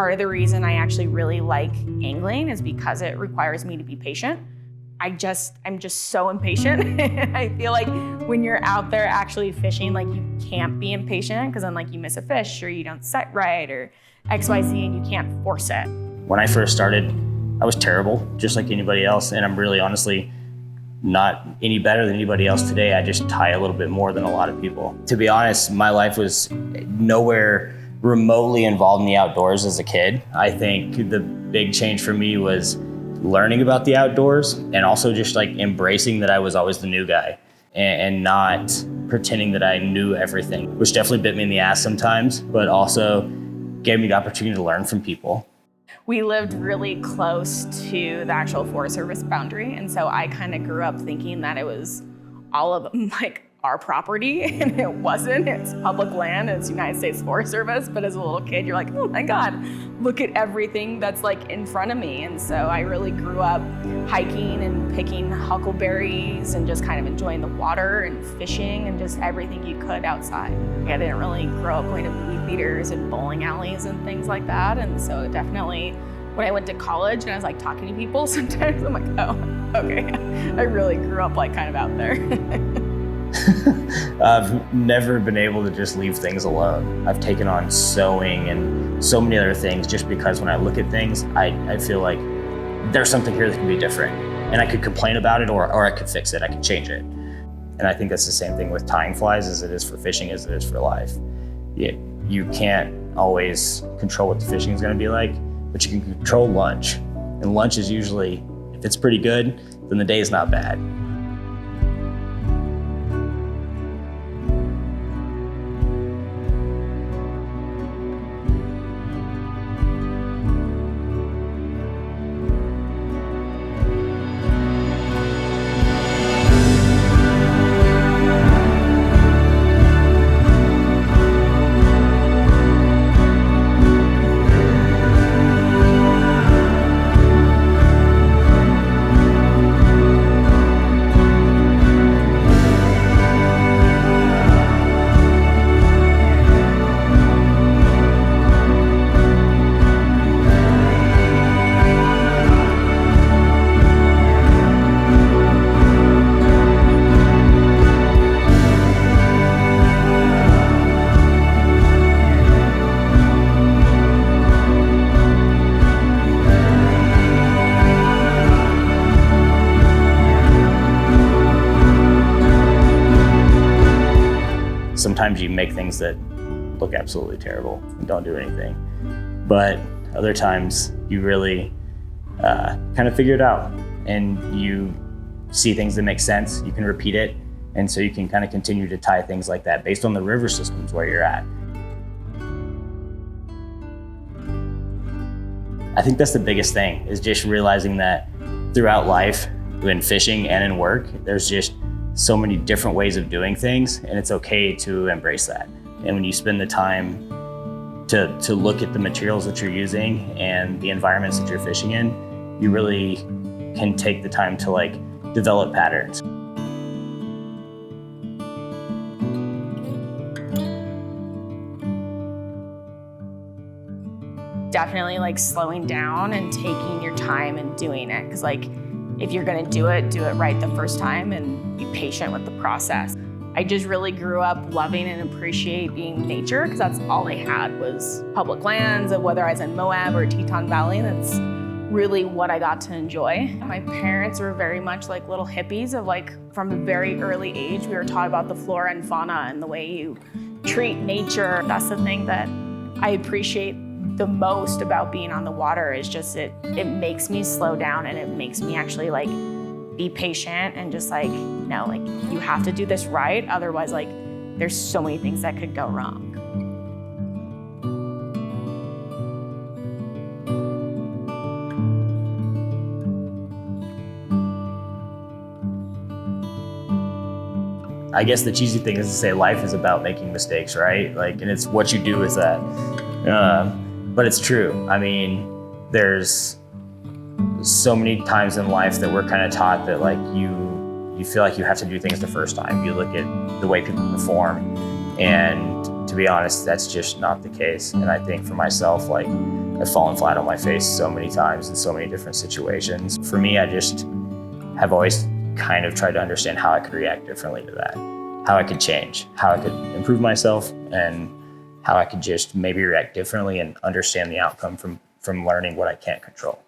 Part of the reason I actually really like angling is because it requires me to be patient. I'm just so impatient. I feel like when you're out there actually fishing, like you can't be impatient because then like you miss a fish or you don't set right or XYZ and you can't force it. When I first started, I was terrible, just like anybody else. And I'm really honestly not any better than anybody else today. I just tie a little bit more than a lot of people. To be honest, my life was nowhere remotely involved in the outdoors as a kid. I think the big change for me was learning about the outdoors and also just like embracing that I was always the new guy and not pretending that I knew everything, which definitely bit me in the ass sometimes, but also gave me the opportunity to learn from people. We lived really close to the actual Forest Service boundary, and so I kind of grew up thinking that it was all of like our property, and it wasn't. It's public land, it's United States Forest Service, but as a little kid, you're like, oh my God, look at everything that's like in front of me. And so I really grew up hiking and picking huckleberries and just kind of enjoying the water and fishing and just everything you could outside. I didn't really grow up going to movie theaters and bowling alleys and things like that. And so definitely when I went to college and I was like talking to people, sometimes I'm like, oh, okay, I really grew up like kind of out there. I've never been able to just leave things alone. I've taken on sewing and so many other things just because when I look at things, I feel like there's something here that can be different. And I could complain about it or I could fix it, I could change it. And I think that's the same thing with tying flies as it is for fishing, as it is for life. You can't always control what the fishing is gonna be like, but you can control lunch. And lunch is usually, if it's pretty good, then the day is not bad. Sometimes you make things that look absolutely terrible and don't do anything. But other times you really kind of figure it out and you see things that make sense, you can repeat it. And so you can kind of continue to tie things like that based on the river systems where you're at. I think that's the biggest thing, is just realizing that throughout life, in fishing and in work, there's just so many different ways of doing things, and it's okay to embrace that. And when you spend the time to look at the materials that you're using and the environments that you're fishing in, you really can take the time to like develop patterns. Definitely like slowing down and taking your time and doing it, because like if you're gonna do it right the first time and be patient with the process. I just really grew up loving and appreciating nature, because that's all I had was public lands, of whether I was in Moab or Teton Valley. That's really what I got to enjoy. My parents were very much like little hippies of like, from a very early age, we were taught about the flora and fauna and the way you treat nature. That's the thing that I appreciate the most about being on the water, is just it makes me slow down and it makes me actually like be patient and just like, no, like you have to do this right. Otherwise, like there's so many things that could go wrong. I guess the cheesy thing is to say life is about making mistakes, right? Like, and it's what you do with that. But it's true. I mean, there's so many times in life that we're kind of taught that like you feel like you have to do things the first time. You look at the way people perform, and to be honest, that's just not the case. And I think for myself, like I've fallen flat on my face so many times in so many different situations. For me, I just have always kind of tried to understand how I could react differently to that, how I could change, how I could improve myself, and how I could just maybe react differently and understand the outcome from learning what I can't control.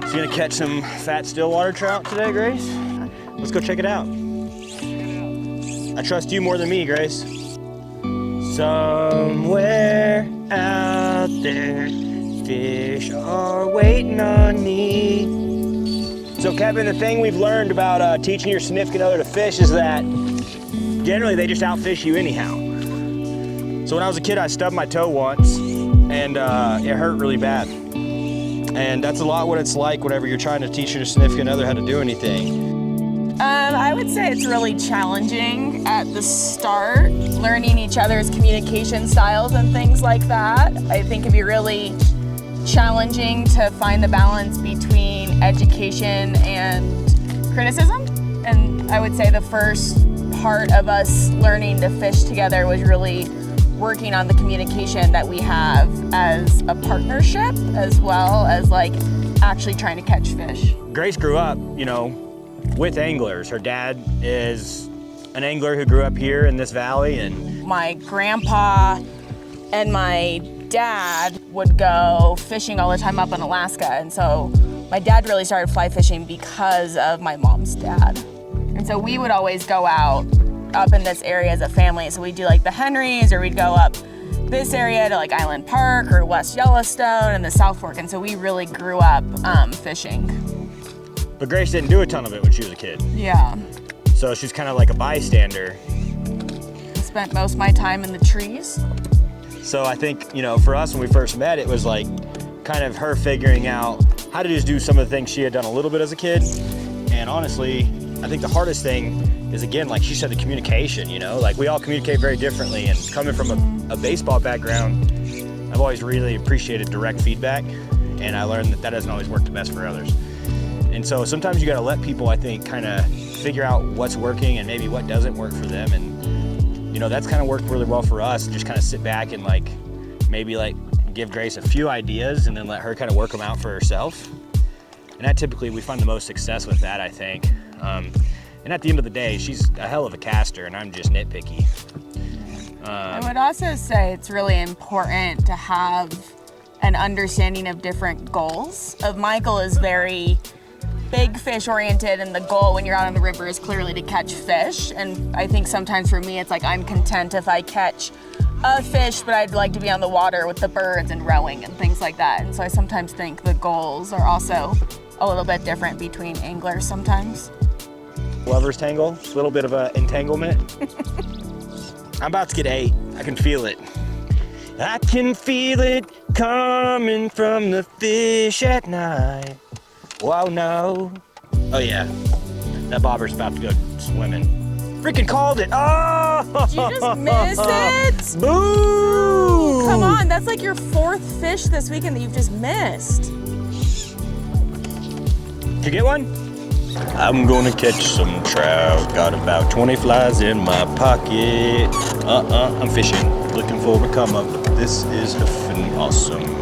So you're gonna catch some fat stillwater trout today, Grace? Let's go check it out. I trust you more than me, Grace. Somewhere out there, fish are waiting on me. So Kevin, the thing we've learned about teaching your significant other to fish is that generally they just outfish you anyhow. So when I was a kid, I stubbed my toe once and it hurt really bad. And that's a lot what it's like whenever you're trying to teach your significant other how to do anything. I would say it's really challenging at the start, learning each other's communication styles and things like that. I think it'd be really challenging to find the balance between education and criticism. And I would say the first part of us learning to fish together was really working on the communication that we have as a partnership, as well as like actually trying to catch fish. Grace grew up, with anglers. Her dad is an angler who grew up here in this valley, and my grandpa and my dad would go fishing all the time up in Alaska. And so my dad really started fly fishing because of my mom's dad. And so we would always go out up in this area as a family. So we'd do like the Henrys, or we'd go up this area to like Island Park or West Yellowstone and the South Fork. And so we really grew up fishing. But Grace didn't do a ton of it when she was a kid. Yeah. So she's kind of like a bystander. Spent most of my time in the trees. So I think, for us when we first met, it was like kind of her figuring out how to just do some of the things she had done a little bit as a kid. And honestly, I think the hardest thing is, again, like she said, the communication, like we all communicate very differently. And coming from a baseball background, I've always really appreciated direct feedback. And I learned that doesn't always work the best for others. And so sometimes you got to let people, I think, kind of figure out what's working and maybe what doesn't work for them. And, that's kind of worked really well for us. Just kind of sit back and maybe give Grace a few ideas and then let her kind of work them out for herself. And that typically we find the most success with that, I think. And at the end of the day, she's a hell of a caster and I'm just nitpicky. I would also say it's really important to have an understanding of different goals. Michael is very big fish oriented, and the goal when you're out on the river is clearly to catch fish. And I think sometimes for me, it's like I'm content if I catch a fish, but I'd like to be on the water with the birds and rowing and things like that. And so I sometimes think the goals are also a little bit different between anglers sometimes. Lover's tangle, a little bit of an entanglement. I'm about to get 8. I can feel it. I can feel it coming from the fish at night. Whoa, no. Oh yeah, that bobber's about to go swimming. Freaking called it. Oh! Did you just miss it? Boo! Come on, that's like your 4th fish this weekend that you've just missed. Did you get one? I'm gonna catch some trout. Got about 20 flies in my pocket. I'm fishing. Looking for a come up. This is effing awesome.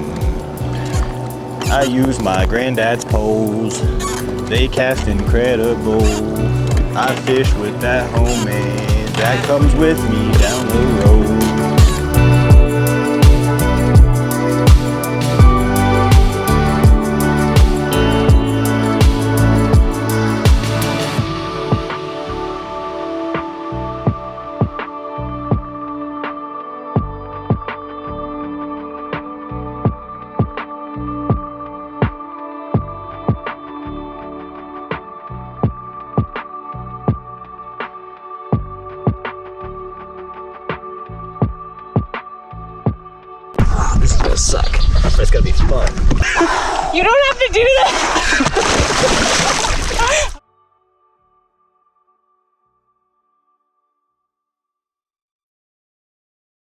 I use my granddad's poles. They cast incredible. I fish with that homemade that comes with me down the road. This is gonna suck, but it's gonna be fun. You don't have to do that.